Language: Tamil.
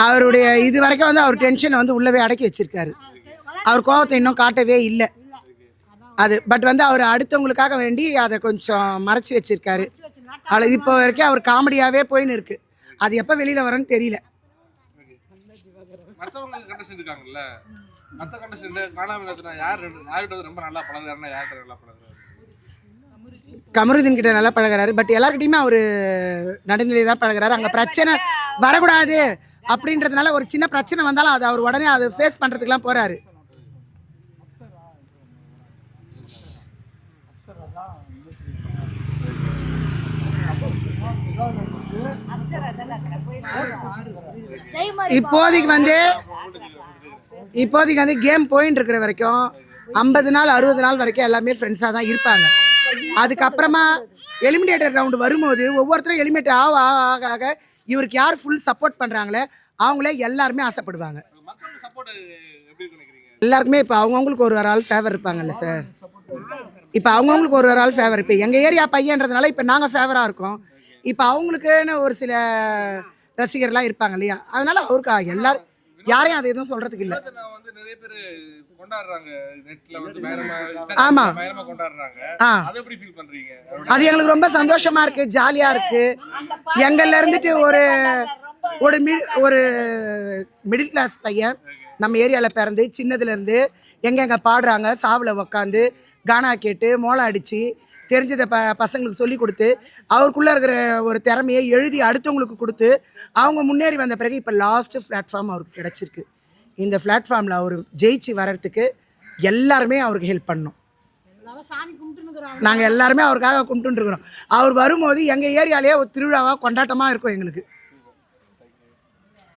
அவருடைய இது வரைக்கும் வந்து அவர் டென்ஷனை வந்து உள்ளவே அடக்கி வச்சிருக்காரு. அவர் கோபத்தை இன்னும் காட்டவே இல்லை அது. பட் வந்து அவர் அடுத்தவங்களுக்காக வேண்டி அதை கொஞ்சம் மறைச்சி வச்சிருக்காரு. அதில் இப்போ வரைக்கும் அவர் காமெடியாகவே போயின்னு இருக்கு. அது எப்போ வெளியில் வரும்னு தெரியல. கமருதீன் கிட்ட நல்லா பழகிறாரு. பட் எல்லாருக்கிட்டையுமே அவர் நடுநிலை தான் பழகிறாரு. அங்கே பிரச்சனை வரக்கூடாது அப்படின்றதுனால ஒரு சின்ன பிரச்சனை வந்தாலும் அது அவர் உடனே அதை ஃபேஸ் பண்ணுறதுக்குலாம் போகிறாரு. இப்போதைக்கு வந்து கேம் போயின்னு இருக்கிற வரைக்கும் 50 நாள் 60 நாள் வரைக்கும் எல்லாமே ஃப்ரெண்ட்ஸாக தான் இருப்பாங்க. அதுக்கப்புறமா எலிமினேட்டர் ரவுண்டு வரும்போது ஒவ்வொருத்தரும் எலிமினேட் ஆக இவருக்கு யார் ஃபுல் சப்போர்ட் பண்ணுறாங்களே அவங்களே எல்லாருமே ஆசைப்படுவாங்க. எல்லாருக்குமே இப்போ அவங்கவுங்களுக்கு ஒரு ஆள் ஃபேவர் இருப்பாங்கல்ல சார். இப்போ அவங்கவுங்களுக்கு ஒரு ஆள் ஃபேவர். இப்போ எங்கள் ஏரியா பையன்றதுனால இப்போ நாங்கள் ஃபேவராக இருக்கோம். இப்போ அவங்களுக்குன்னு ஒரு சில ரசிகர்லாம் இருப்பாங்க இல்லையா, அதனால அவருக்கு எல்லாரும் யாரையும் அது எதுவும் சொல்றதுக்கு இல்லை. ஆமா, அது எங்களுக்கு ரொம்ப சந்தோஷமா இருக்கு, ஜாலியா இருக்கு. எங்கள்ல இருந்துட்டு ஒரு மிடில் கிளாஸ் பையன் நம்ம ஏரியாவில் பிறந்து சின்னதுல இருந்து எங்க பாடுறாங்க, சாவில் உக்காந்து கானா கேட்டு மோளம் அடிச்சு தெரிஞ்சதை பசங்களுக்கு சொல்லி கொடுத்து அவருக்குள்ளே இருக்கிற ஒரு திறமையை எழுதி அடுத்தவங்களுக்கு கொடுத்து அவங்க முன்னேறி வந்த பிறகு இப்போ லாஸ்ட்டு பிளாட்ஃபார்ம் அவருக்கு கிடச்சிருக்கு. இந்த பிளாட்ஃபார்மில் அவர் ஜெயிச்சு வர்றதுக்கு எல்லாருமே அவருக்கு ஹெல்ப் பண்ணோம். நாங்கள் எல்லாருமே அவருக்காக கும்பிட்டுருக்குறோம். அவர் வரும்போது எங்கள் ஏரியாலேயே ஒரு திருவிழாவாக கொண்டாட்டமாக இருக்கும் எங்களுக்கு.